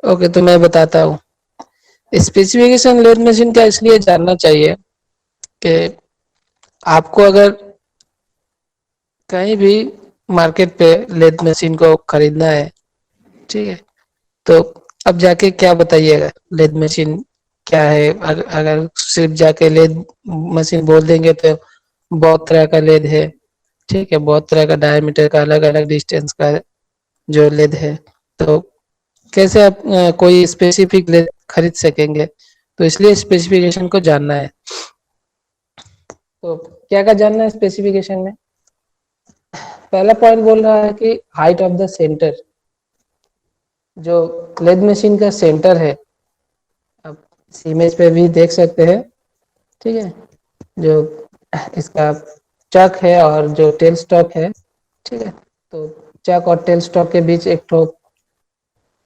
Okay, तो मैं बताता हूँ। स्पेसिफिकेशन लेथ मशीन का इसलिए जानना चाहिए कि आपको अगर कहीं भी मार्केट पे लेथ मशीन को खरीदना है, ठीक है, तो अब जाके क्या बताइएगा लेथ मशीन क्या है। अगर सिर्फ जाके लेथ मशीन बोल देंगे तो बहुत तरह का लेथ है, ठीक है, बहुत तरह का डायमीटर का अलग अलग डिस्टेंस का जो लेथ है। तो कैसे आप कोई स्पेसिफिक लेथ खरीद सकेंगे, तो इसलिए स्पेसिफिकेशन को जानना है। तो क्या क्या जानना है स्पेसिफिकेशन में। पहला पॉइंट बोल रहा है कि हाइट ऑफ द सेंटर, जो लेद मशीन का सेंटर है, आप इस इमेज पे भी देख सकते हैं, ठीक है, जो इसका चक है और जो टेल स्टॉक है, ठीक है। तो चक और टेल स्टॉक के बीच एक ठो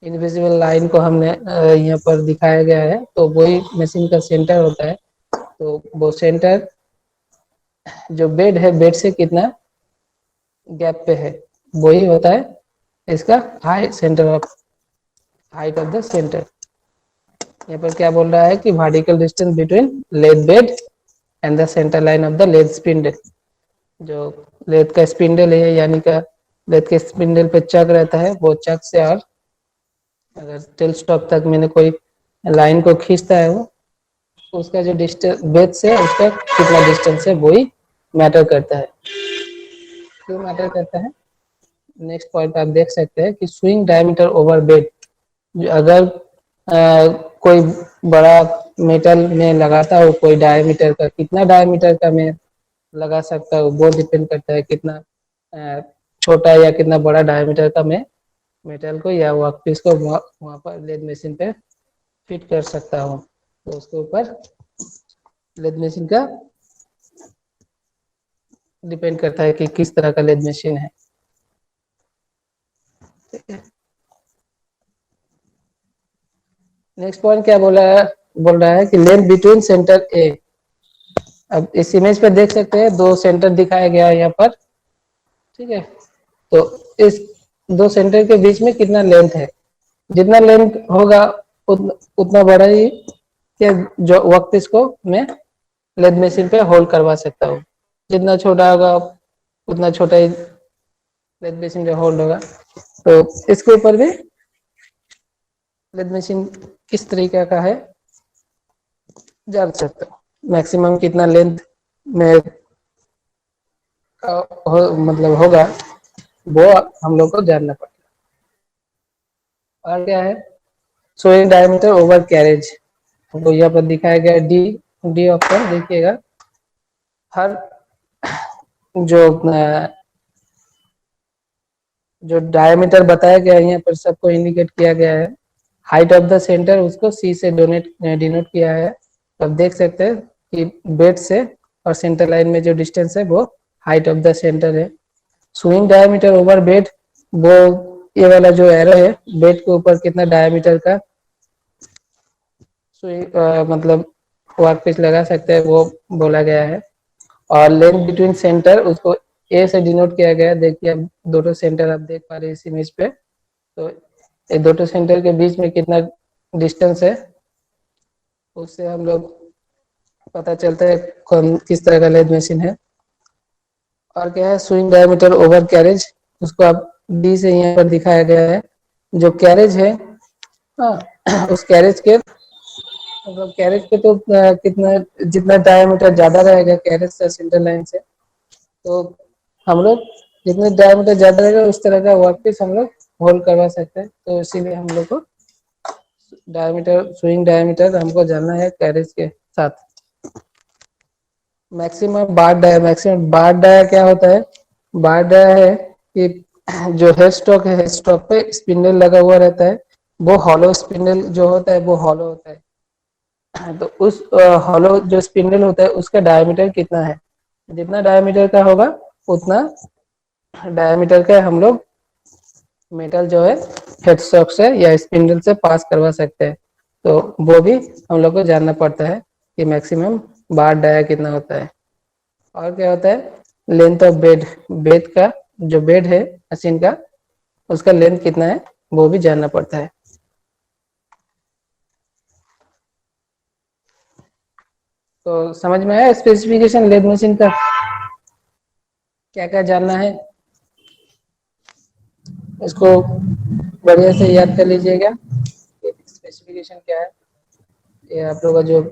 इनविजिबल लाइन को हमने यहाँ पर दिखाया गया है, तो वही मशीन का सेंटर होता है। तो वो सेंटर जो बेड है, बेड से कितना गैप पे है, वही होता है इसका high centre of height of the centre. यहाँ पर क्या बोल रहा है कि vertical distance between lathe bed and the centre line of the lathe spindle. जो लेथ का स्पिंडल है, यानी का लेथ के स्पिंडल पे चक रहता है, वो चक से और अगर टेल स्टॉक तक मैंने कोई लाइन को खींचता है, वो उसका जो डिस्टेंस बेड से उसका कितना डिस्टेंस है, वही मैटर करता है। क्यों मैटर करता है, नेक्स्ट पॉइंट आप देख सकते हैं कि स्विंग डायमीटर ओवर बेड। अगर कोई बड़ा मेटल में लगाता हो, कोई डायमीटर का, कितना डायमीटर का मैं लगा सकता हूँ, वो डिपेंड करता है कितना छोटा या कितना बड़ा डायमीटर का मैं मेटल को या वर्कपीस को वहाँ पर लेद मशीन पे फिट कर सकता हूँ। तो उसके ऊपर लेद मशीन का डिपेंड करता है कि किस तरह का लेद मशीन है। नेक्स्ट पॉइंट क्या बोल रहा है कि लेंथ बिटवीन सेंटर ए। अब इस इमेज पे देख सकते हैं दो सेंटर दिखाया गया है यहाँ पर, ठीक है। तो इस दो सेंटर के बीच में कितना लेंथ है, जितना लेंथ होगा उतना बड़ा ही के जो वर्कपीस को मैं लेद मशीन पे होल्ड करवा सकता हूँ। जितना छोटा होगा उतना छोटा ही लेद मशीन पे होल्ड होगा। तो इसके ऊपर भी लेद मशीन किस तरीके का है जान सकते हो, मैक्सिमम कितना लेंथ में मतलब होगा, वो हम लोग को जानना पड़ेगा। और क्या है, सोइंग डायमीटर ओवर कैरेज, तो यहाँ पर दिखाया गया डी। डी ऑप्शन देखिएगा, हर जो जो डायमीटर बताया गया है यहाँ पर सबको इंडिकेट किया गया है। हाइट ऑफ द सेंटर उसको सी से डिनोट किया है। अब देख सकते हैं कि बेड से और सेंटर लाइन में जो डिस्टेंस है वो हाइट ऑफ द सेंटर है। स्विंग डायमीटर ओवर बेड, वो ये वाला जो एरो है, बेड के ऊपर कितना डायमीटर का मतलब वर्क पीस लगा सकते हैं, वो बोला गया है। और लेंथ बिटवीन सेंटर उसको ए से डिनोट किया गया है। देखिए अब दोनों सेंटर आप देख पा रहे हैं इस इमेज पे। तो ये दोनों सेंटर के बीच में कितना डिस्टेंस है, उससे हम लोग पता चलता है कौन किस तरह का लेद मशीन है। और क्या है, स्विंग डायमीटर ओवर कैरेज, उसको आप डी से यहाँ पर दिखाया गया है। जो कैरेज है, हाँ, उस कैरेज के मतलब कैरेज पे तो कितना जितना डायमीटर ज्यादा रहेगा कैरेज से सेंटर लाइन से, तो हम लोग जितने डायमीटर ज्यादा रहेगा उस तरह का वर्क पीस हम लोग होल्ड करवा सकते हैं। तो इसीलिए हम लोग को डायमीटर, स्विंग डायमीटर हमको जानना है कैरेज के साथ। मैक्सिमम बार डाया क्या होता है, बार डाया है कि जो हेड स्टॉक है, हेड स्टॉक पे स्पिंडल लगा हुआ रहता है, वो हॉलो स्पिंडल जो होता है वो हॉलो होता है। तो उस हॉलो जो स्पिंडल होता है उसका डायमीटर कितना है, जितना डायमीटर का होगा उतना डायमीटर का हम लोग मेटल जो है हेड स्टॉक से या स्पिंडल से पास करवा सकते हैं। तो वो भी हम लोग को जानना पड़ता है कि मैक्सिमम बार डाया कितना होता है। और क्या होता है, लेंथ ऑफ बेड, बेड का जो बेड है मशीन का, उसका लेंथ कितना है वो भी जानना पड़ता है। तो समझ में आया स्पेसिफिकेशन लेद मशीन का, क्या क्या जानना है इसको बढ़िया से याद कर लीजिएगा। स्पेसिफिकेशन क्या है, ये आप लोगों का जो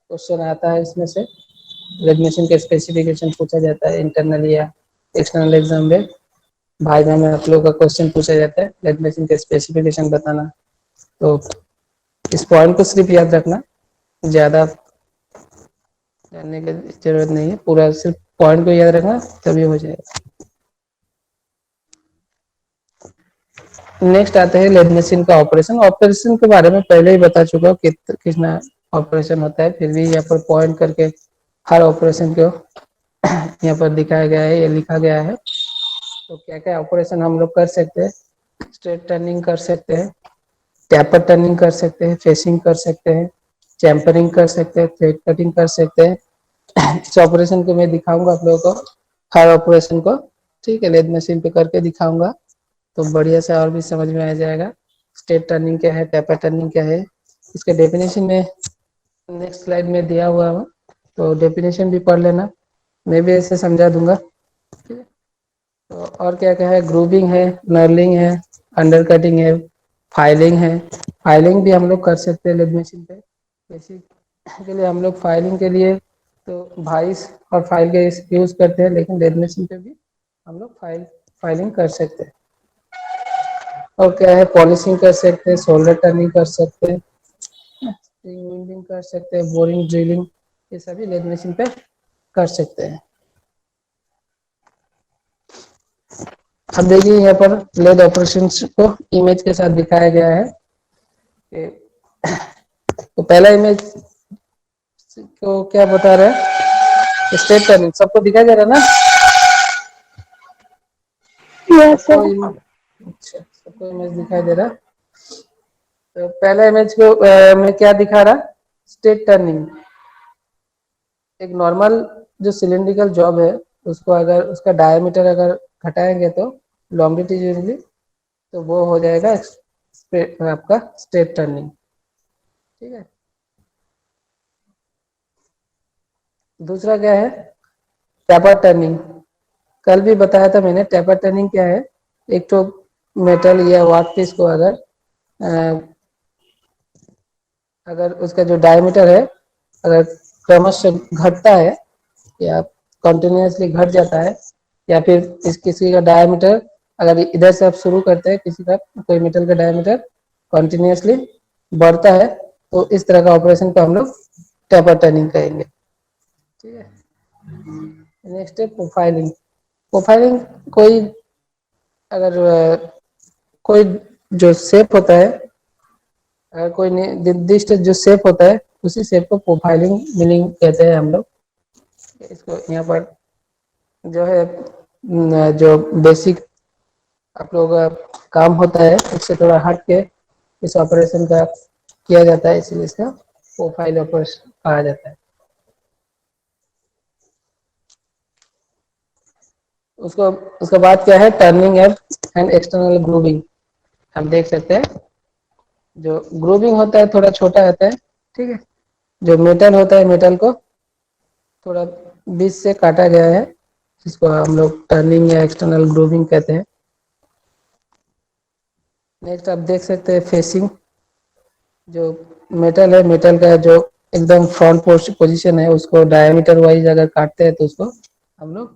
क्वेश्चन आता है इसमें से लेद मशीन के स्पेसिफिकेशन पूछा जाता है इंटरनल या एक्सटर्नल एग्जाम में। भाई में आप लोगों का क्वेश्चन पूछा जाता है लेद मशीन के स्पेसिफिकेशन बताना। तो इस पॉइंट को सिर्फ याद रखना, ज़्यादा जानने की जरूरत नहीं है, पूरा सिर्फ पॉइंट को याद रखना तभी हो जाएगा। नेक्स्ट आते हैं लेद मशीन का ऑपरेशन। ऑपरेशन के बारे में पहले ही बता चुका हूँ कितना ऑपरेशन होता है, फिर भी यहाँ पर पॉइंट करके हर ऑपरेशन को यहाँ पर दिखाया गया है, ये लिखा गया है। तो क्या क्या ऑपरेशन हम लोग कर सकते हैं, स्ट्रेट टर्निंग कर सकते हैं, टैपर टर्निंग कर सकते हैं, फेसिंग कर सकते हैं, चैम्परिंग कर सकते हैं, थ्रेड कटिंग कर सकते हैं। इस ऑपरेशन को मैं दिखाऊंगा आप लोगों को, हर ऑपरेशन को, ठीक है, लेद मशीन पे करके दिखाऊंगा तो बढ़िया से और भी समझ में आ जाएगा। स्ट्रेट टर्निंग क्या है, टैपर टर्निंग क्या है, इसके डेफिनेशन में नेक्स्ट स्लाइड में दिया हुआ है, तो डेफिनेशन भी पढ़ लेना, मैं भी ऐसे समझा दूंगा। तो और क्या क्या है, ग्रूविंग है, नर्लिंग है, अंडर कटिंग है, फाइलिंग है। फाइलिंग भी हम लोग कर सकते हैं लेद मशीन पे। बेसिक के लिए हम लोग फाइलिंग के लिए तो भाइस और फाइल के यूज़ करते हैं, लेकिन लेद मशीन पे भी हम लोग फाइलिंग कर सकते हैं। और क्या है, पॉलिशिंग कर सकते हैं, सोल्डर टर्निंग कर सकते हैं, स्प्रिंग विंडिंग कर सकते हैं, बोरिंग ड्रिलिंग, ये सभी लेद मशीन पे कर सकते हैं। अब देखिए यहाँ पर लेद ऑपरेशन को इमेज के साथ दिखाया गया है। तो पहला इमेज को क्या बता रहा है, स्ट्रेट टर्निंग सबको दिखाई दे रहा है ना? Yes sir. अच्छा, सबको इमेज दिखाई दे रहा। तो पहला इमेज को में क्या दिखा रहा, स्ट्रेट टर्निंग। एक नॉर्मल जो सिलिंड्रिकल जॉब है उसको अगर उसका डायमीटर अगर घटाएंगे तो लॉन्गिट्यूडिनली, तो वो हो जाएगा आपका स्ट्रेट टर्निंग, ठीक है। दूसरा क्या है, टैपर टर्निंग। कल भी बताया था मैंने, टैपर टर्निंग क्या है, एक तो मेटल या वर्क पीस को अगर उसका जो डायमीटर है अगर क्रमशः घटता है या कंटिन्यूसली घट जाता है, या फिर किसी का डायमीटर अगर इधर से आप शुरू करते हैं, किसी का कोई मेटल का डायमीटर कंटिन्यूसली बढ़ता है, तो इस तरह का ऑपरेशन को हम लोग टैपर टर्निंग कहेंगे, ठीक है। नेक्स्ट है प्रोफाइलिंग। प्रोफाइलिंग कोई अगर कोई जो शेप होता है, अगर कोई निर्दिष्ट जो शेप होता है उसी शेप को प्रोफाइलिंग मीनिंग कहते हैं हम लोग। इसको यहाँ पर जो है जो बेसिक आप लोगों का काम होता है उससे थोड़ा हट के इस ऑपरेशन का किया जाता है, इसलिए इसका प्रोफाइल ऑपरेशन कहा जाता है। उसको उसके बाद क्या है, टर्निंग एंड एक्सटर्नल ग्रूविंग। हम देख सकते हैं जो ग्रूविंग होता है थोड़ा छोटा होता है, ठीक है। जो मेटल होता है, मेटल को थोड़ा बीच से काटा गया है, जिसको हम लोग टर्निंग या एक्सटर्नल ग्रूविंग कहते हैं। नेक्स्ट आप देख सकते हैं फेसिंग। जो मेटल है, मेटल का जो एकदम फ्रंट पोजीशन है उसको डायमीटर वाइज अगर काटते हैं तो उसको हम लोग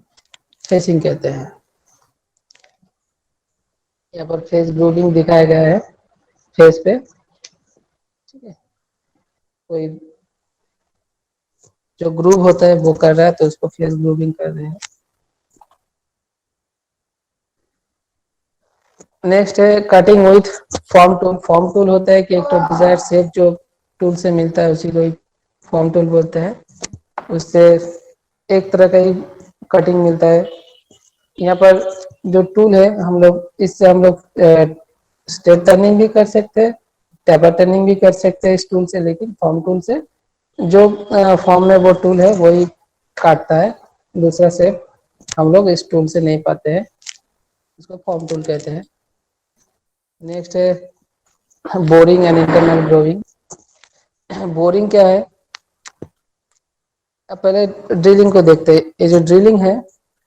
फेसिंग कहते हैं। यहाँ पर फेस ग्रूविंग दिखाया गया है, फेस पे, ठीक है। कोई जो ग्रूव होता है वो कर रहा है तो उसको फेस ग्रूविंग कर रहे हैं। नेक्स्ट है cutting with form tool. Form tool होता है कि एक तो डिजायर शेप जो टूल से मिलता है उसी को फॉर्म टूल बोलते हैं। उससे एक तरह का ही कटिंग मिलता है। यहाँ पर जो टूल है हम लोग इससे हम लोग स्टेप टर्निंग भी कर सकते हैं, टैपर टर्निंग भी कर सकते हैं इस टूल से, लेकिन फॉर्म टूल से जो फॉर्म में वो टूल है वही काटता है, दूसरा शेप हम लोग इस टूल से नहीं पाते हैं, इसको फॉर्म टूल कहते हैं। नेक्स्ट है boring and internal growing. Boring क्या है, अब पहले ड्रिलिंग को देखते हैं। ये जो ड्रिलिंग है,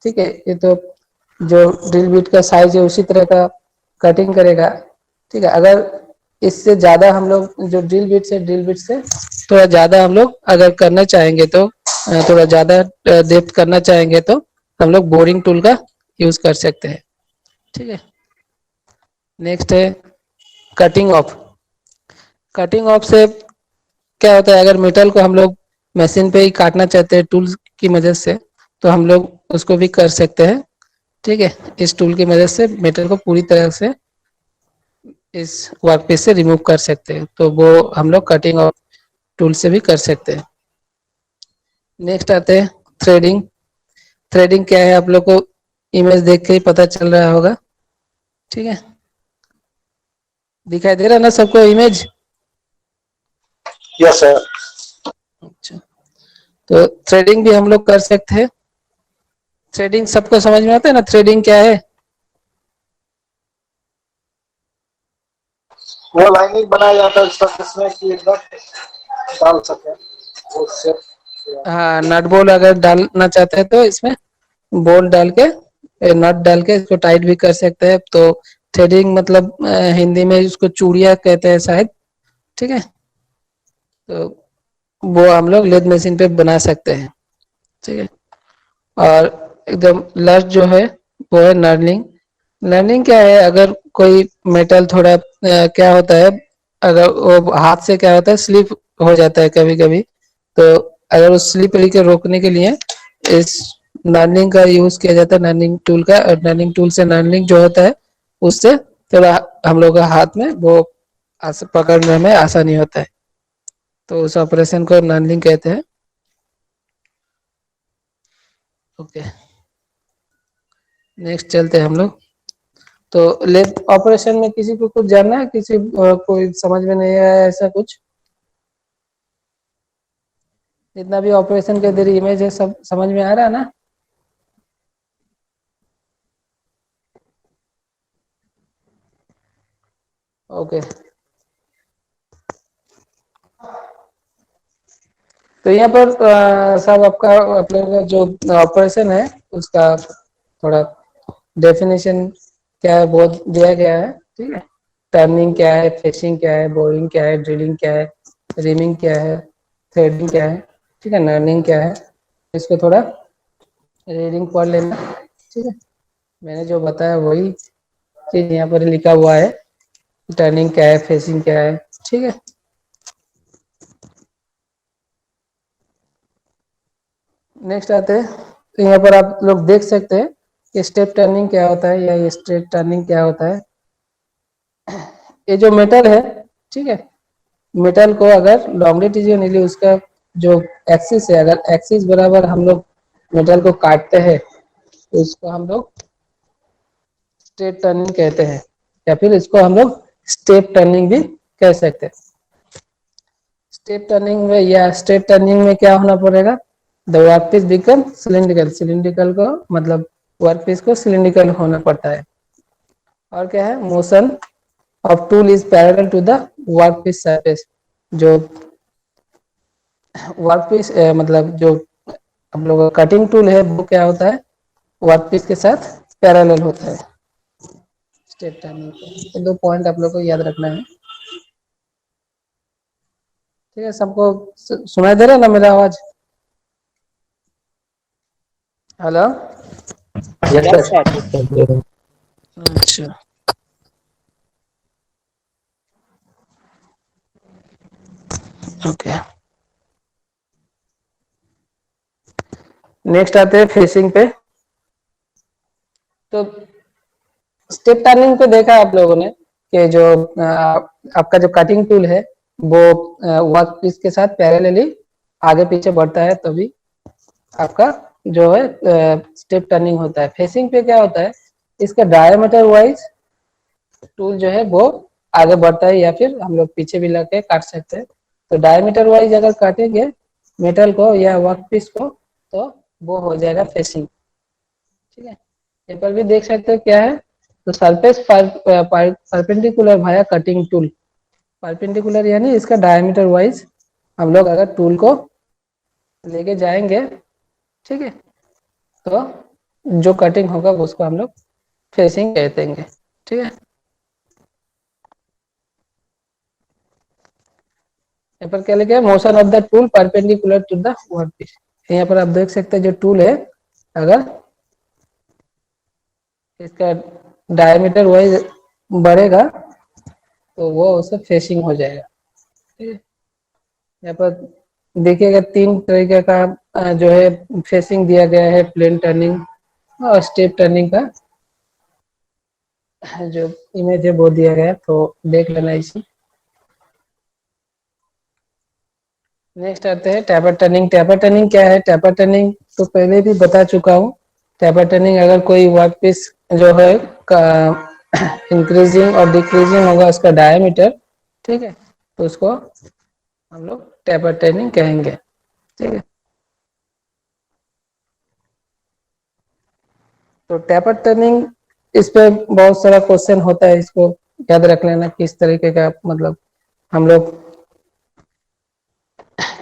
ठीक है, ये तो जो ड्रिल बिट का साइज है उसी तरह का कटिंग करेगा, ठीक है। अगर इससे ज़्यादा हम लोग जो ड्रिल बिट से थोड़ा ज़्यादा हम लोग अगर करना चाहेंगे तो थोड़ा ज़्यादा डेप्थ करना चाहेंगे तो हम लोग बोरिंग टूल का यूज़ कर सकते हैं, ठीक है। नेक्स्ट है कटिंग ऑफ। कटिंग ऑफ से क्या होता है, अगर मेटल को हम लोग मशीन पे ही काटना चाहते हैं टूल की मदद से, तो हम लोग उसको भी कर सकते हैं, ठीक है। इस टूल की मदद से मेटल को पूरी तरह से इस वर्कपीस से रिमूव कर सकते हैं, तो वो हम लोग कटिंग ऑफ टूल से भी कर सकते हैं। नेक्स्ट आते हैं थ्रेडिंग। थ्रेडिंग क्या है, आप लोग को इमेज देख के ही पता चल रहा होगा, ठीक है। दिखाई दे रहा है ना सबको इमेज? Yes sir. अच्छा, तो थ्रेडिंग भी हम लोग कर सकते हैं। थ्रेडिंग सबको समझ में आता है ना, थ्रेडिंग क्या है? वो लाइनिंग बनाया जाता है सर, जिसमें कि नट डाल सके उससे। हाँ, नट बोल्ट अगर डालना चाहते हैं तो इसमें बोल्ट डाल के नट डाल के इसको टाइट भी कर सकते हैं। तो थ्रेडिंग मतलब हिंदी में इसको चूड़िया कहते हैं शायद, ठीक है। तो वो हम लोग लेद मशीन पे बना सकते हैं, ठीक है। और एकदम लास्ट जो है वो है नर्निंग। लर्निंग क्या है, अगर कोई मेटल थोड़ा क्या होता है, अगर वो हाथ से क्या होता है स्लिप हो जाता है कभी कभी, तो अगर उस स्लिप के रोकने के लिए इस नर्निंग का यूज किया जाता है, नर्निंग टूल का। और नर्निंग टूल से नर्निंग जो होता है उससे थोड़ा हम लोग का हाथ में वो पकड़ने में आसानी होता है, तो उस ऑपरेशन को नर्निंग कहते हैं। ओके, नेक्स्ट चलते हैं हम लोग। तो लेथ ऑपरेशन में किसी को कुछ जानना है, किसी कोई समझ में नहीं आया ऐसा कुछ? जितना भी ऑपरेशन के इधर इमेज है सब समझ में आ रहा है ना? ओके, तो यहाँ पर सब आपका आप लोगों का जो ऑपरेशन है उसका थोड़ा डेफिनेशन क्या है वो दिया गया है, ठीक है। टर्निंग क्या है, फेसिंग क्या है, बोरिंग क्या है, ड्रिलिंग क्या है, रिमिंग क्या है, थ्रेडिंग क्या है, ठीक है, नर्निंग क्या है। इसको थोड़ा रीडिंग पढ़ लेना, ठीक है। मैंने जो बताया वही चीज यहाँ पर लिखा हुआ है, टर्निंग क्या है, फेसिंग क्या है, ठीक है। नेक्स्ट आते हैं, तो यहाँ पर आप लोग देख सकते हैं कि स्टेप टर्निंग क्या होता है या स्ट्रेट टर्निंग क्या होता है। ये जो मेटल है, ठीक है, मेटल को अगर लॉन्गिट्यूडिनली उसका जो एक्सिस है, अगर एक्सिस बराबर हम लोग मेटल को काटते हैं तो उसको हम लोग स्ट्रेट टर्निंग कहते हैं, या फिर इसको हम लोग स्टेप टर्निंग भी कह सकते हैं। स्टेप टर्निंग में या स्ट्रेट टर्निंग में क्या होना पड़ेगा, the workpiece become cylindrical. Cylindrical को मतलब वर्कपीस को सिलिंड्रिकल होना पड़ता है। और क्या है, motion of tool is parallel to the workpiece surface. जो वर्कपीस मतलब जो हम लोग का कटिंग टूल है वो क्या होता है, वर्कपीस के साथ पैरेलल होता है। स्टेप टर्निंग पे दो पॉइंट आप लोग को याद रखना है, ठीक है। सबको सुनाई दे रहा है ना मेरा आवाज? हेलो? Yes sir. अच्छा, ओके। नेक्स्ट आते हैं फेसिंग पे। तो स्टेप टर्निंग पे देखा आप लोगों ने कि जो आपका जो कटिंग टूल है वो वर्क पीस के साथ पैरेलली आगे पीछे बढ़ता है, तभी आपका जो है स्टेप टर्निंग होता है। फेसिंग पे क्या होता है, इसका डायमीटर वाइज टूल जो है वो आगे बढ़ता है, या फिर हम लोग पीछे भी लगे काट सकते हैं। तो डायमीटर वाइज अगर काटेंगे मेटल को या वर्क पीस को तो वो हो जाएगा फेसिंग, ठीक है। यहाँ पर भी देख सकते हो क्या है, तो सरफेस परपेंडिकुलर भाया कटिंग टूल। परपेंडिकुलर यानी इसका डायमीटर वाइज हम लोग अगर टूल को लेके जाएंगे, ठीक है, तो जो कटिंग होगा उसको हम लोग फेसिंग कह देंगे, ठीक है। यहाँ पर क्या लिखा है, motion of the tool perpendicular to the work piece. यहाँ पर आप देख सकते हैं जो टूल है, अगर इसका डायमीटर वाइज बढ़ेगा तो वो उससे फेसिंग हो जाएगा, ठीक है। यहाँ पर देखिएगा 3 तरीके का जो है फेसिंग दिया गया है, प्लेन टर्निंग और स्टेप टर्निंग का जो इमेज है वो दिया गया है, तो देख लेना इसी। नेक्स्ट आते हैं टैपर टर्निंग। टैपर टर्निंग क्या है? टैपर टर्निंग तो पहले भी बता चुका हूँ। टैपर टर्निंग अगर कोई वर्क पीस जो है इंक्रीजिंग और डिक्रीजिंग होगा उसका डायमीटर, ठीक है, तो उसको हम लोग टैपर टर्निंग कहेंगे, ठीक है। तो टैपर टर्निंग, इस पे बहुत सारा क्वेश्चन होता है, इसको याद रख लेना किस तरीके का, मतलब हम लोग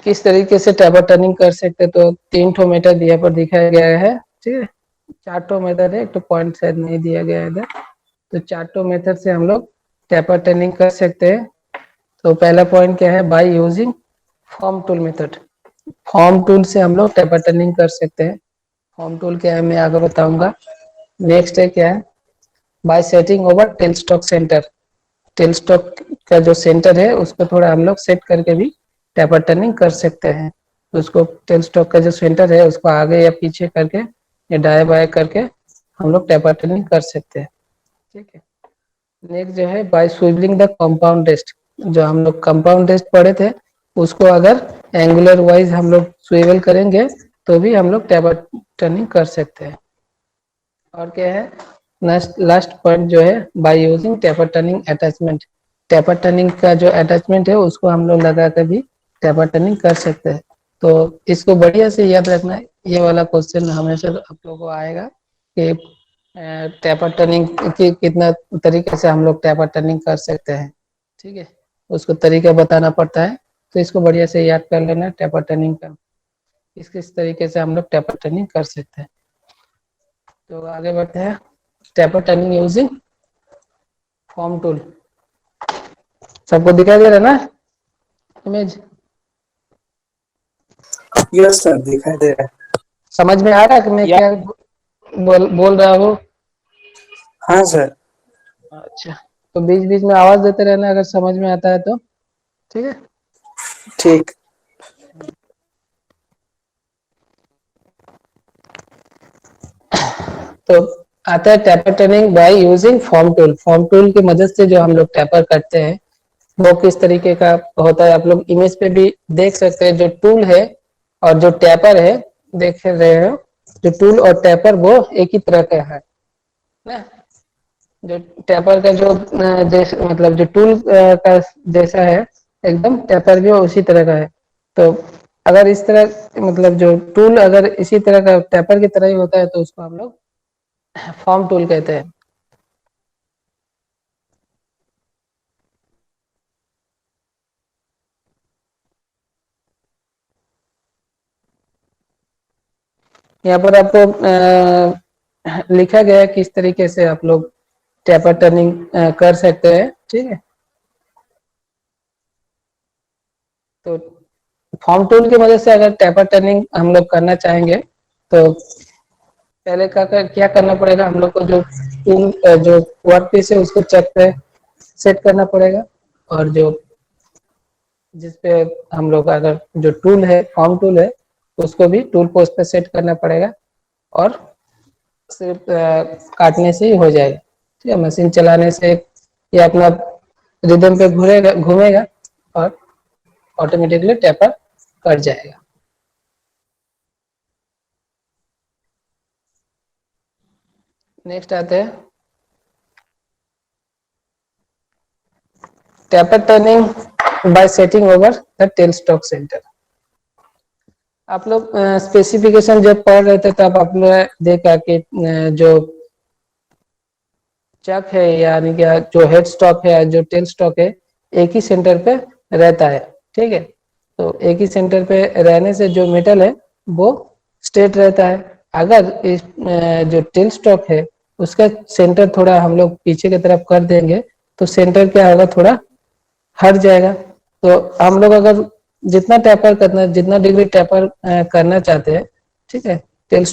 किस तरीके से टैपर टर्निंग कर सकते। तो 3 ठो मेथड यहाँ पर दिखाया गया है, ठीक है। 4 ठो मेथड है, एक तो पॉइंट शायद नहीं दिया गया है इधर। तो 4 ठो मेथड से हम लोग टैपर टर्निंग कर सकते हैं। तो पहला पॉइंट क्या है? By using form tool method. Form tool से हम लोग टैपर टर्निंग कर सकते हैं। फॉर्म टूल क्या है मैं आगे बताऊंगा। नेक्स्ट है क्या है? Bye setting over tell stock centre. Tell stock का जो सेंटर है उसको थोड़ा हम लोग सेट करके भी टैपर टर्निंग कर सकते हैं। तो उसको टेल स्टॉक का जो सेंटर है उसको आगे या पीछे करके या दाएं बाएं करके हम लोग टैपर टर्निंग कर सकते हैं, ठीक है। नेक्स्ट जो है bye swivelling the compound rest. जो हम लोग कंपाउंड रेस्ट पढ़े थे उसको अगर एंगुलर वाइज हम लोग स्विवल करेंगे तो भी हम लोग टैपर टर्निंग कर सकते हैं। और क्या है? नेक्स्ट लास्ट पॉइंट जो है by using taper turning attachment. Taper turning का जो अटैचमेंट है उसको हम लोग लगा कर भी टेपर टर्निंग कर सकते हैं। तो इसको बढ़िया से याद रखना है, ये वाला क्वेश्चन हमेशा आप लोगों को आएगा कि टेपर टर्निंग की कितना तरीके से हम लोग टेपर टर्निंग कर सकते हैं, ठीक है। उसको तरीका बताना पड़ता है, तो इसको बढ़िया से याद कर लेना टेपर टर्निंग का, किस तरीके से हम लोग टेपर टर्निंग कर सकते हैं। तो आगे बढ़ते हैं। Taper turning using form tool. सबको दिखाई दे रहा है ना इमेज? यस सर, दिखाई दे रहा है। समझ में आ रहा है कि मैं या क्या बोल रहा हूँ? हाँ सर। अच्छा, तो बीच बीच में आवाज देते रहना अगर समझ में आता है तो, ठीक है। ठीक। तो आता है tapper turning by using form tool. Form tool की मदद से जो हम लोग टैपर करते हैं वो किस तरीके का होता है आप लोग इमेज पे भी देख सकते हैं। जो टूल है और जो टैपर है, देख रहे हो, जो टूल और टैपर वो एक ही तरह का है ना। जो टैपर का जो मतलब जो टूल का जैसा है एकदम, टैपर भी उसी तरह का है। तो अगर इस तरह मतलब जो टूल अगर इसी तरह का टैपर की तरह ही होता है तो उसको हम लोग फॉर्म टूल कहते हैं। यहाँ पर आपको लिखा गया है किस तरीके से आप लोग टैपर टर्निंग कर सकते हैं, ठीक है। तो फॉर्म टूल की मदद से अगर टैपर टर्निंग हम लोग करना चाहेंगे तो पहले क्या करना पड़ेगा? हम लोग को जो टूल जो वर्क पीस है उसको चेक पे सेट करना पड़ेगा, और जो जिसपे हम लोग अगर जो टूल है फॉर्म टूल है उसको भी टूल पोस्ट पे सेट करना पड़ेगा, और सिर्फ काटने से ही हो जाएगा, ठीक है। मशीन चलाने से ये अपना रिदम पे घूमेगा घूमेगा और ऑटोमेटिकली टेपर कट जाएगा। नेक्स्ट आते हैं taper turning bye setting over the tell stock centre. आप लोग स्पेसिफिकेशन जब पढ़ रहे थे तब आपने देखा कि जो चक है यानी कि जो हेड स्टॉक है जो टेल स्टॉक है एक ही सेंटर पे रहता है, ठीक है। तो एक ही सेंटर पे रहने से जो मेटल है वो स्ट्रेट रहता है। अगर इस जो टेल स्टॉक है उसका सेंटर थोड़ा हम लोग पीछे की तरफ कर देंगे तो सेंटर क्या होगा, थोड़ा हट जाएगा। तो हम लोग अगर जितना टेपर करना, जितना डिग्री टेपर करना चाहते हैं, ठीक है, टेल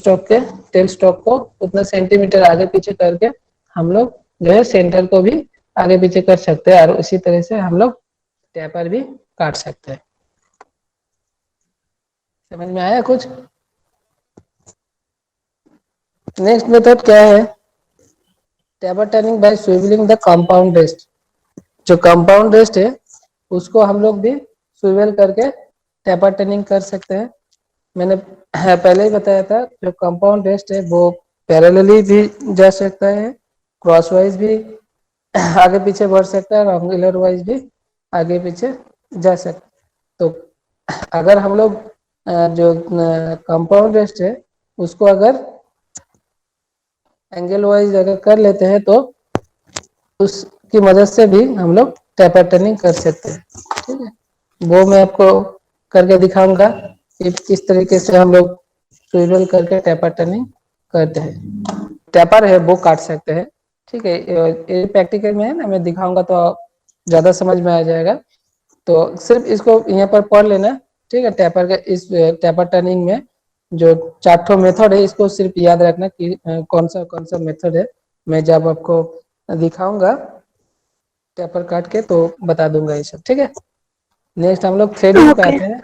स्टॉक को उतना सेंटीमीटर आगे पीछे करके हम लोग जो है सेंटर को भी आगे पीछे कर सकते हैं और उसी तरह से हम लोग टेपर भी काट सकते हैं। समझ में आया कुछ? नेक्स्ट मेथड क्या है? Taper turning by swivelling the compound rest. जो कंपाउंड रेस्ट है उसको हम लोग भी स्विवेल करके टेपर टर्निंग कर सकते हैं। मैंने पहले ही बताया था, जो कंपाउंड रेस्ट है वो पैरेलली भी जा सकता है, क्रॉसवाइज भी आगे पीछे बढ़ सकता है और एंगुलर वाइज भी आगे पीछे जा सकता है। तो अगर हम लोग जो कंपाउंड रेस्ट है उसको अगर एंगल वाइज अगर कर लेते हैं तो उसकी मदद से भी हम लोग टेपर टर्निंग कर सकते हैं। ठीक है, वो मैं आपको करके दिखाऊंगा कि किस तरीके से हम लोग स्विवल करके टेपर टर्निंग करते हैं, टेपर है वो काट सकते हैं। ठीक है, ये प्रैक्टिकल में है ना, मैं दिखाऊंगा तो ज़्यादा समझ में आ जाएगा। तो सिर्फ इसको यहाँ पर पढ़ लेना। ठीक है, टेपर का इस टेपर टर्निंग में जो चार मेथड है इसको सिर्फ याद रखना कि कौन सा मेथड है। मैं जब आपको दिखाऊंगा टेपर काट के तो बता दूंगा ये सब। ठीक है, नेक्स्ट हम लोग थ्रेडिंग पे ओके। आते हैं।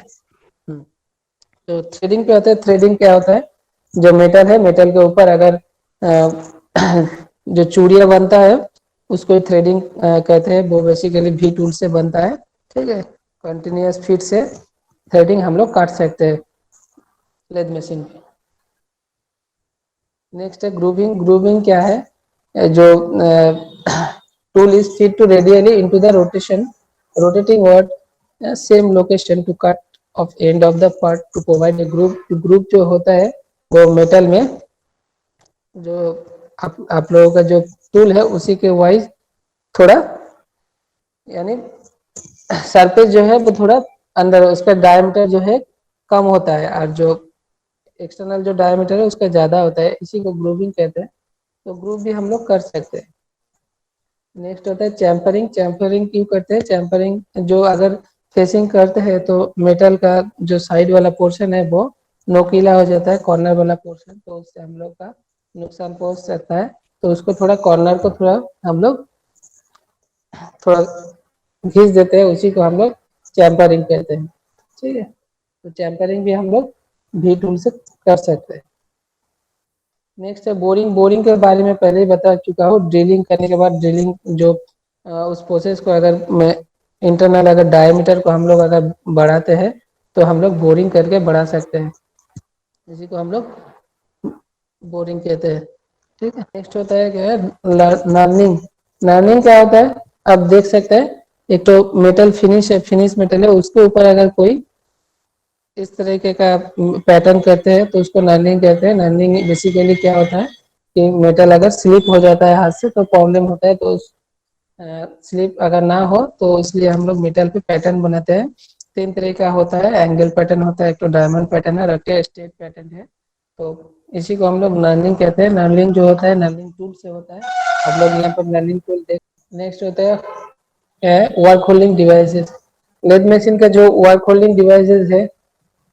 तो थ्रेडिंग पे आते हैं। थ्रेडिंग क्या होता है? जो मेटल है, मेटल के ऊपर अगर जो चूड़िया बनता है उसको थ्रेडिंग कहते हैं। वो बेसिकली भी टूल से बनता है। ठीक है, कंटिन्यूअस फीड से थ्रेडिंग हम लोग काट सकते हैं लेद मशीन पे। नेक्स्ट है ग्रूविंग। ग्रूविंग क्या है? जो tool is feed to radially into the rotating work same location to cut off end of the part to provide a group. Group जो होता है वो मेटल में जो आप लोगों का जो टूल है उसी के वाइज थोड़ा, यानी सरफेस जो है वो थोड़ा अंदर, उसका डायमीटर जो है कम होता है और जो एक्सटर्नल जो डायमीटर है उसका ज्यादा होता है, इसी को ग्रूविंग कहते हैं। तो ग्रूव भी हम लोग कर सकते हैं। नेक्स्ट होता है चैम्फरिंग। चैम्फरिंग क्यों करते हैं? चैम्फरिंग जो अगर फेसिंग करते हैं तो मेटल का जो साइड वाला पोर्शन है वो नोकीला हो जाता है, कॉर्नर वाला पोर्शन, तो उससे हम लोग का नुकसान पहुंच सकता है। तो उसको थोड़ा कॉर्नर को थोड़ा हम लोग थोड़ा घिस देते हैं, उसी को हम लोग चैम्परिंग कहते हैं। ठीक है, तो चैम्परिंग भी हम लोग भी टूल से कर सकते हैं। नेक्स्ट है बोरिंग। बोरिंग के बारे में पहले ही बता चुका हूँ। ड्रिलिंग करने के बाद ड्रिलिंग जो उस प्रोसेस को अगर मैं इंटरनल अगर डायमीटर को हम लोग अगर बढ़ाते हैं तो हम लोग बोरिंग करके बढ़ा सकते हैं, इसी को हम लोग बोरिंग कहते हैं। ठीक है, नेक्स्ट होता है क्या है? नर्निंग। नर्निंग क्या होता है? आप देख सकते हैं, एक तो मेटल फिनिश है, फिनिश मेटल है, उसके ऊपर अगर कोई इस तरीके का पैटर्न करते हैं तो उसको नर्निंग कहते हैं। नर्निंग बेसिकली क्या होता है कि मेटल अगर स्लिप हो जाता है हाथ से तो प्रॉब्लम होता है, तो स्लिप अगर ना हो तो इसलिए हम लोग मेटल पे पैटर्न बनाते हैं। तीन तरह का होता है, एंगल पैटर्न होता है, एक तो डायमंड पैटर्न है, रखे स्ट्रेट पैटर्न है। तो इसी को हम लोग नर्निंग कहते हैं। नर्निंग जो होता है नर्निंग टूल से होता है। आप लोग यहाँ पर नर्निंग टूल देख। नेक्स्ट होता है क्या है? Work holding devices. Lathe machine का जो वर्क होल्डिंग डिवाइसेस है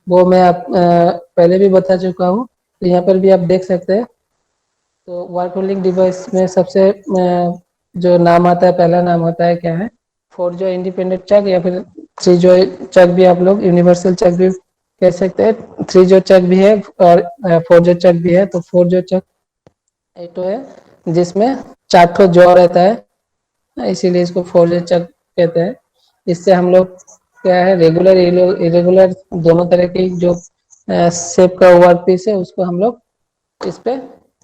वो मैं आप पहले भी बता चुका हूँ, तो यहाँ पर भी आप देख सकते हैं। तो वर्क होल्डिंग डिवाइस में सबसे जो नाम आता है, पहला नाम होता है क्या है? 4 जो इंडिपेंडेंट चक या फिर 3 जो चक भी आप लोग यूनिवर्सल चक भी कह सकते हैं। 3 जो चक भी है और 4 जो चक भी है। तो 4 जो चक एक तो है जिसमें 4 ठो जॉ रहता है, इसीलिए इसको 4 जो चक कहते हैं। इससे हम लोग क्या है, रेगुलर इरेगुलर दोनों तरह की जो शेप का वर्क पीस है उसको हम लोग इस पे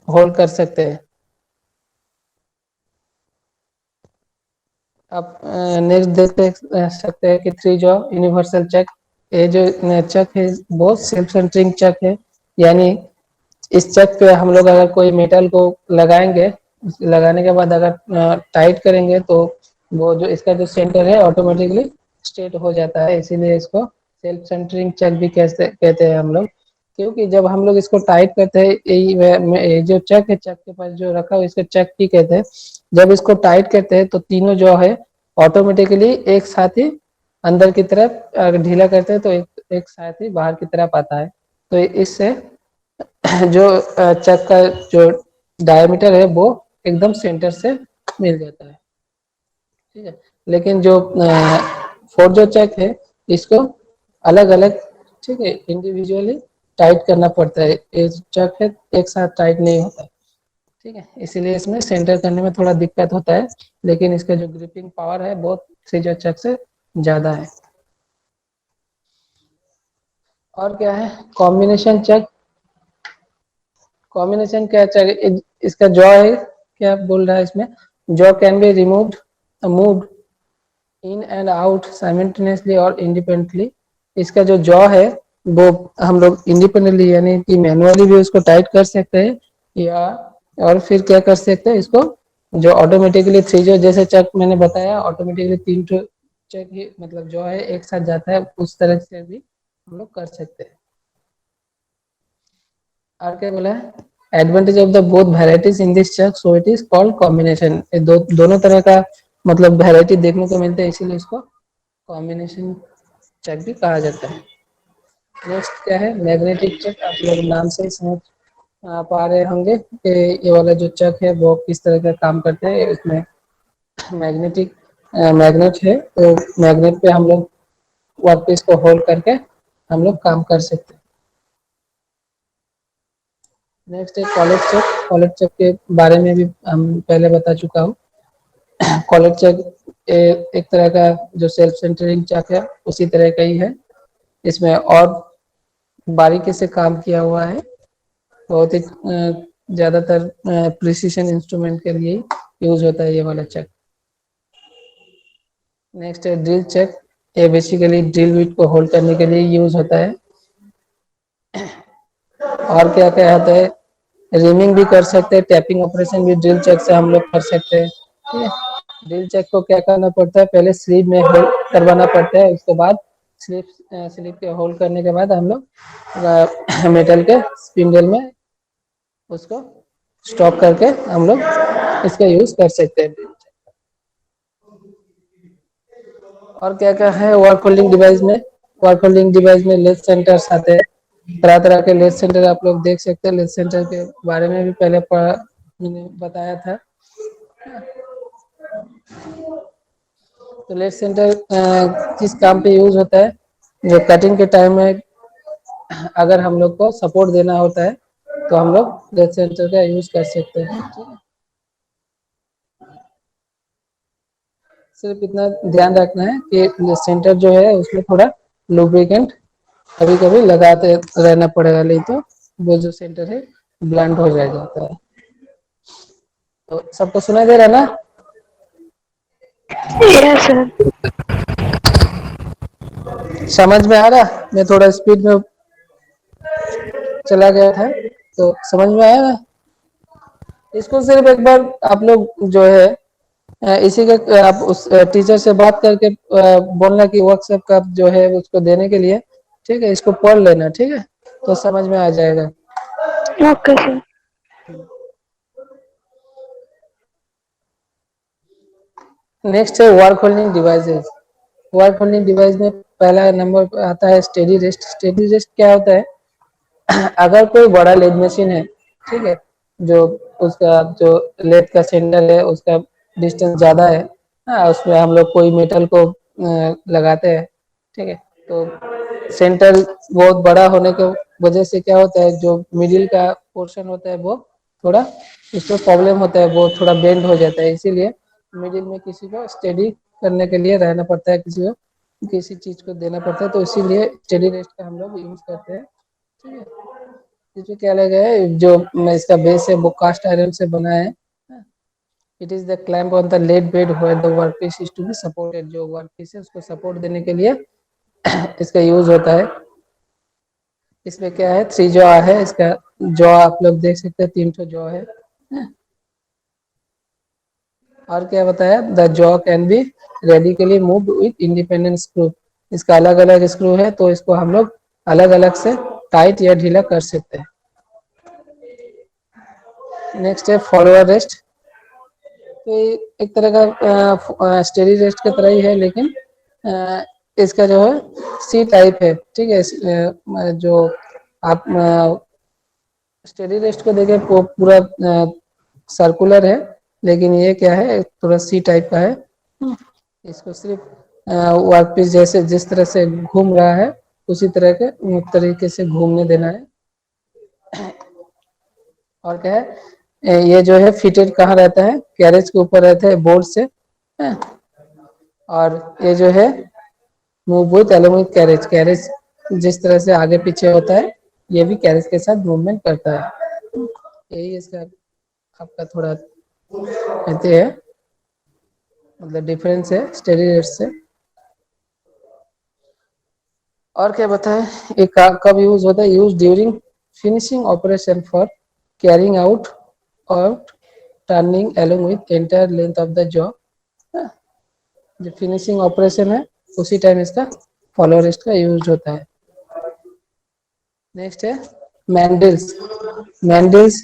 होल्ड कर सकते हैं। आप नेक्स्ट देख सकते हैं कि 3 जॉ यूनिवर्सल चक। ये जो चक है बहुत सेल्फ सेंटरिंग चक है, यानी इस चक पे हम लोग अगर कोई मेटल को लगाएंगे, लगाने के बाद अगर टाइट करेंगे तो वो जो इसका जो सेंटर है ऑटोमेटिकली स्ट्रेट हो जाता है, इसीलिए इसको सेल्फ सेंटरिंग चक भी कहते कहते हैं हम लोग, क्योंकि जब हम लोग इसको टाइट करते हैं, ये जो चक है, चक के पास जो रखा हुआ इसको चक भी कहते हैं। जब इसको टाइट करते हैं तो तीनों जो है ऑटोमेटिकली एक साथ ही अंदर की तरफ, अगर ढीला करते हैं तो एक साथ ही बाहर की तरफ आता है। तो इससे जो चक का जो डायमीटर है वो एकदम सेंटर से मिल जाता है, ठीक है। लेकिन जो फोर जो चक है इसको अलग अलग, ठीक है, इंडिविजुअली टाइट करना पड़ता है। ये चक है एक साथ टाइट नहीं होता है, ठीक है, इसीलिए इसमें सेंटर करने में थोड़ा दिक्कत होता है। लेकिन इसका जो ग्रिपिंग पावर है वो सीजर चक से ज्यादा है। और क्या है कॉम्बिनेशन चक। कॉम्बिनेशन क्या चक, इसका जॉ है, क्या बोल रहा है इसमें, jaw can be removed moved in and out simultaneously और इंडिपेंडेंटली। इसका जो जॉ है वो हम लोग इंडिपेंडेंटली यानी कि मैनुअली भी उसको टाइट कर सकते हैं, या और फिर क्या कर सकते हैं इसको, जो ऑटोमेटिकली थ्री जो जैसे चक मैंने बताया ऑटोमेटिकली तीन चक ही मतलब जो है एक साथ जाता है, उस तरह से भी हम लोग कर सकते हैं। और क्या बोला है, advantage of the both varieties in this chuck so it is called combination. दोनों तरह का मतलब वेराइटी देखने को मिलता है, इसीलिए इसको कॉम्बिनेशन चक भी कहा जाता है। नेक्स्ट क्या है मैग्नेटिक चक। आप लोग नाम से ही समझ पा रहे होंगे कि ये वाला जो चक है वो किस तरह का काम करते हैं। इसमें मैग्नेटिक मैग्नेट है, तो मैग्नेट पे हम लोग वर्कपीस को होल्ड करके हम लोग काम कर सकते हैं। नेक्स्ट है कॉलेज चक। कॉलेज चक के बारे में भी हम पहले बता चुका हूँ। कॉलेज चक एक तरह का जो सेल्फ सेंटरिंग चक है उसी तरह का ही है। इसमें और बारीकी से काम किया हुआ है, बहुत ही ज्यादातर प्रिसीशन इंस्ट्रूमेंट के लिए यूज होता है ये वाला चक। नेक्स्ट है ड्रिल चक। ये बेसिकली ड्रिल बिट को होल्ड करने के लिए यूज होता है। और क्या क्या होता है, रिमिंग भी कर सकते हैं, टैपिंग ऑपरेशन भी ड्रिल चक से हम लोग कर सकते हैं, ठीक है। ड्रिल चक को क्या करना पड़ता है, पहले स्लीव में होल्ड करवाना पड़ता है, उसके बाद स्लीव स्लीव के होल्ड करने के बाद हम लोग मेटल के स्पिंडल में उसको स्टॉप करके हम लोग इसका यूज कर सकते हैं। और क्या क्या है वर्क होल्डिंग डिवाइस में। वर्क होल्डिंग डिवाइस में लेथ सेंटर्स आते हैं, तरह तरह के लेथ सेंटर आप लोग देख सकते हैं। लेथ सेंटर के बारे में भी पहले मैंने बताया था। तो लेथ सेंटर किस काम पे यूज होता है, जो कटिंग के टाइम में अगर हम लोग को सपोर्ट देना होता है तो हम लोग लेथ सेंटर का यूज कर सकते हैं, ठीक है। सिर्फ इतना ध्यान रखना है कि सेंटर जो है उसमें थोड़ा लुब्रिकेंट कभी कभी लगाते रहना पड़ेगा, नहीं तो वो जो सेंटर है ब्लंट हो जाता है। तो सबको सुनाई दे रहा है ना। Yes sir. समझ में आ रहा, मैं थोड़ा स्पीड में चला गया था, तो समझ में आया ना। इसको सिर्फ एक बार आप लोग जो है इसी के आप उस टीचर से बात करके बोलना कि वर्कशॉप का जो है उसको देने के लिए, ठीक है, इसको पढ़ लेना, ठीक है, तो समझ में आ जाएगा। Okay sir. नेक्स्ट है work holding devices. Work holding device में पहला नंबर पर आता है स्टेडी रेस्ट। स्टेडी रेस्ट क्या होता है, अगर कोई बड़ा लेद मशीन है, ठीक है, जो उसका जो लेद का सेंटर है उसका डिस्टेंस ज्यादा है, हाँ, उसमें हम लोग कोई मेटल को लगाते हैं, ठीक है, तो सेंटर बहुत बड़ा होने के वजह से क्या होता है, जो मिडिल का पोर्शन होता है वो थोड़ा उसको प्रॉब्लम होता है, वो थोड़ा बेंड हो जाता है, इसीलिए मिडिल में किसी को स्टडी करने के लिए रहना पड़ता है, किसी को किसी चीज को देना पड़ता है, तो इसीलिए स्टडी रेस्ट का हम लोग यूज करते हैं, ठीक है। इसमें क्या लगा है, जो इसका बेस है वो कास्ट आयरन से बना है। It is the clamp on the lathe bed where the workpiece is to be supported. जो वर्कपीस है उसको सपोर्ट देने के लिए इसका यूज होता है। इसमें क्या है, थ्री जॉ है इसका, जॉ आप लोग देख सकते हैं, तीन जॉ है। और क्या बताया, the jaw can be radically moved with independent screw. इसका अलग अलग स्क्रू है, तो इसको हम लोग अलग अलग से टाइट या ढीला कर सकते हैं। नेक्स्ट है फॉलोअर रेस्ट। तो ये एक तरह का स्टेडी रेस्ट की तरह ही है, लेकिन इसका जो है सी टाइप है, ठीक है। जो आप स्टेडी रेस्ट को देखें पूरा सर्कुलर है, लेकिन ये क्या है, थोड़ा सी टाइप का है। इसको सिर्फ वर्क पीस जैसे जिस तरह से घूम रहा है उसी तरह के तरीके से घूमने देना है। और क्या है, ये जो है फिटेड कहाँ रहता है, कैरेज के ऊपर रहता है बोर्ड से। और ये जो है मूव विथ एलोमिक कैरेज, कैरेज जिस तरह से आगे पीछे होता है ये भी कैरेज के साथ मूवमेंट करता है। यही इसका आपका थोड़ा कहते हैं मतलब डिफरेंस है स्टेडी रेट से। और क्या बताएं, ये कब यूज होता है, use during finishing operation for carrying out और turning along with entire length of the job. जो फिनिशिंग ऑपरेशन है उसी टाइम इसका फॉलो रेस्ट का यूज होता है। नेक्स्ट है मैंडल्स। मैंडल्स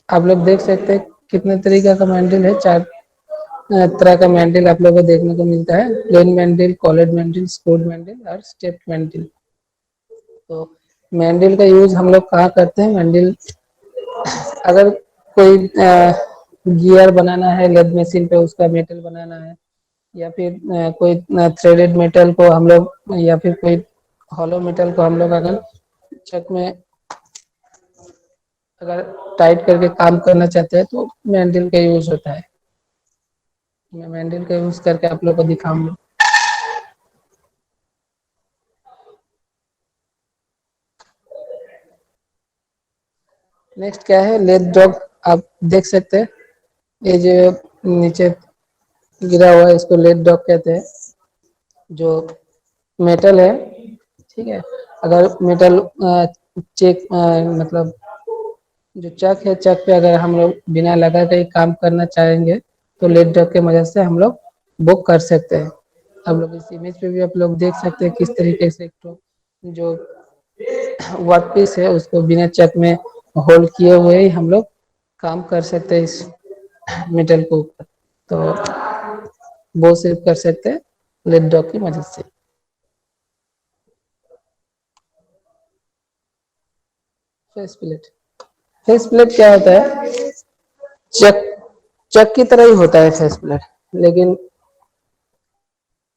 आप लोग देख सकते हैं कितने तरीके का मैंडल है, 4 तरह का मैंडल आप लोगों को देखने को मिलता है, plain mandrel, collared mandrel, screwed mandrel और स्टेप्ड मैंडल। तो मैंडल का यूज हम लोग कहाँ करते हैं, मैंडल अगर कोई गियर बनाना है लेद मशीन पे, उसका मेटल बनाना है, या फिर कोई थ्रेडेड मेटल को हम लोग, या फिर कोई हॉलो मेटल को हम लोग अगर चक में अगर टाइट करके काम करना चाहते हैं तो मैंडल का यूज होता है। मैं मैंडल का यूज करके आप लोग को दिखाऊंगा। नेक्स्ट क्या है, लेद डॉग। आप देख सकते हैं ये जो नीचे गिरा हुआ है इसको लेद डॉग कहते हैं। जो मेटल है, ठीक है, अगर मेटल चेक मतलब जो चक है, चक पे अगर हम लोग बिना लगा के काम करना चाहेंगे तो लेड डॉग के मदद से हम लोग बुक कर सकते हैं। आप लोग इस इमेज पे भी आप लोग देख सकते हैं किस तरीके से तो जो वर्क पीस है उसको बिना चक में होल्ड किए हुए ही हम लोग काम कर सकते हैं इस मेटल को ऊपर। तो वो सिर्फ कर सकते हैं लेड डॉग की मदद से। Face plate. फेस प्लेट क्या होता है, चक चक की तरह ही होता है फेस प्लेट, लेकिन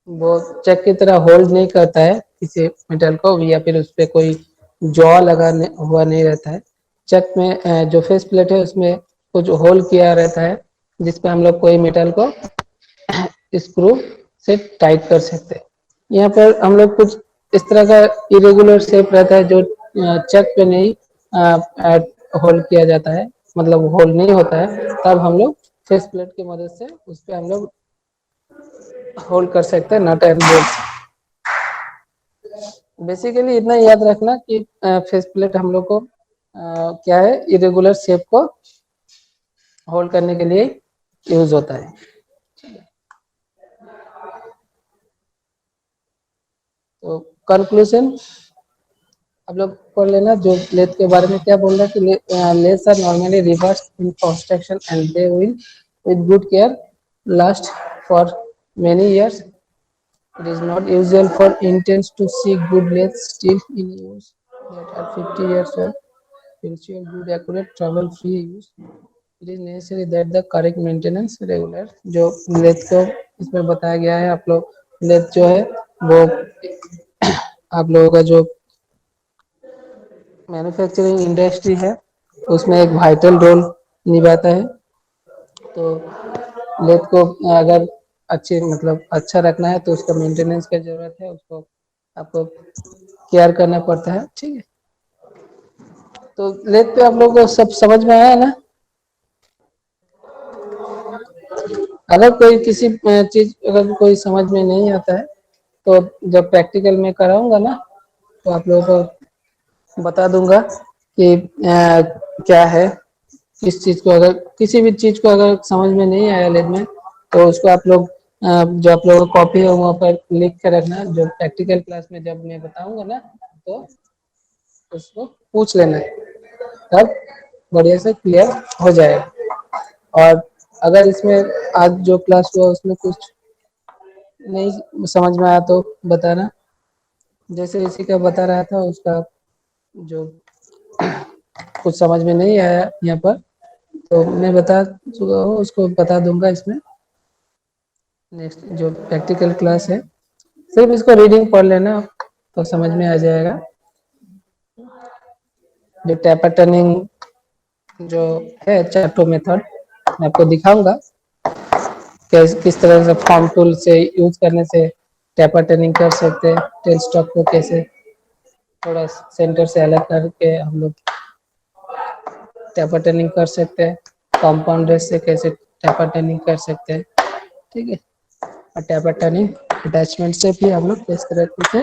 वो चक की तरह होल्ड नहीं करता है किसी मेटल को, या फिर उस पर कोई जॉ लगा हुआ नहीं रहता है। चक में जो फेस प्लेट है उसमें कुछ होल किया रहता है जिसपे हम लोग कोई मेटल को स्क्रू से टाइट कर सकते हैं। यहाँ पर हम लोग कुछ इस तरह का इरेगुलर शेप रहता है जो चक पे नहीं होल्ड किया जाता है, मतलब होल्ड नहीं होता है, तब हम लोग फेस प्लेट की मदद से उस पर हम लोग होल्ड कर सकते हैं नट एंड बोल्ट। बेसिकली इतना याद रखना कि फेस प्लेट हम लोग को क्या है, इरेगुलर शेप को होल्ड करने के लिए यूज होता है। तो कंक्लूजन आप लोग पढ़ लेना जो लेथ के बारे में क्या बोल रहा है कि lathes are normally reverse in construction and they will with good care last for many years. It is not usual for interns to see good lathes still in use that are 50 years old. To ensure good, accurate, trouble-free use, it is necessary that the correct maintenance regular। जो lathe को इसमें बताया गया है, आप लोग lathe जो है वो आप लोगों का जो मैन्युफैक्चरिंग इंडस्ट्री है उसमें एक वाइटल रोल निभाता है। तो लेथ को अगर अच्छे मतलब अच्छा रखना है तो उसका मेंटेनेंस की जरूरत है, उसको आपको केयर करना पड़ता है, ठीक है। तो लेथ पे आप लोगों को सब समझ में आया ना। अगर कोई किसी चीज अगर कोई समझ में नहीं आता है तो जब प्रैक्टिकल में कराऊंगा ना तो आप लोगों को बता दूंगा कि क्या है, किस चीज को अगर किसी भी चीज को अगर समझ में नहीं आया लेथ में तो उसको आप लोग जो आप लोगों का कॉपी है वहाँ पर लिख के रखना, जो प्रैक्टिकल क्लास में जब मैं बताऊंगा ना तो उसको पूछ लेना, तब बढ़िया से क्लियर हो जाएगा। और अगर इसमें आज जो क्लास हुआ उसमें कुछ नहीं समझ में आया तो बताना। जैसे इसी का बता रहा था उसका जो कुछ समझ में नहीं आया यहाँ पर तो मैं बता चुका हूँ, उसको बता दूंगा इसमें नेक्स्ट जो प्रैक्टिकल क्लास है। सिर्फ इसको रीडिंग पढ़ लेना तो समझ में आ जाएगा। जो टैपर टर्निंग जो है चार्टो मेथड मैं आपको दिखाऊंगा किस तरह से फॉर्म टूल से यूज करने से टैपर टर्निंग कर सकते हैं। टेल स्टॉक को कैसे थोड़ा सेंटर से अलग करके हम लोग टैपर टर्निंग कर सकते हैं, कंपाउंड रेस से कैसे टैपर टर्निंग कर सकते हैं, ठीक है। और टैपर टर्निंग अटैचमेंट से भी हम लोग किस तरह से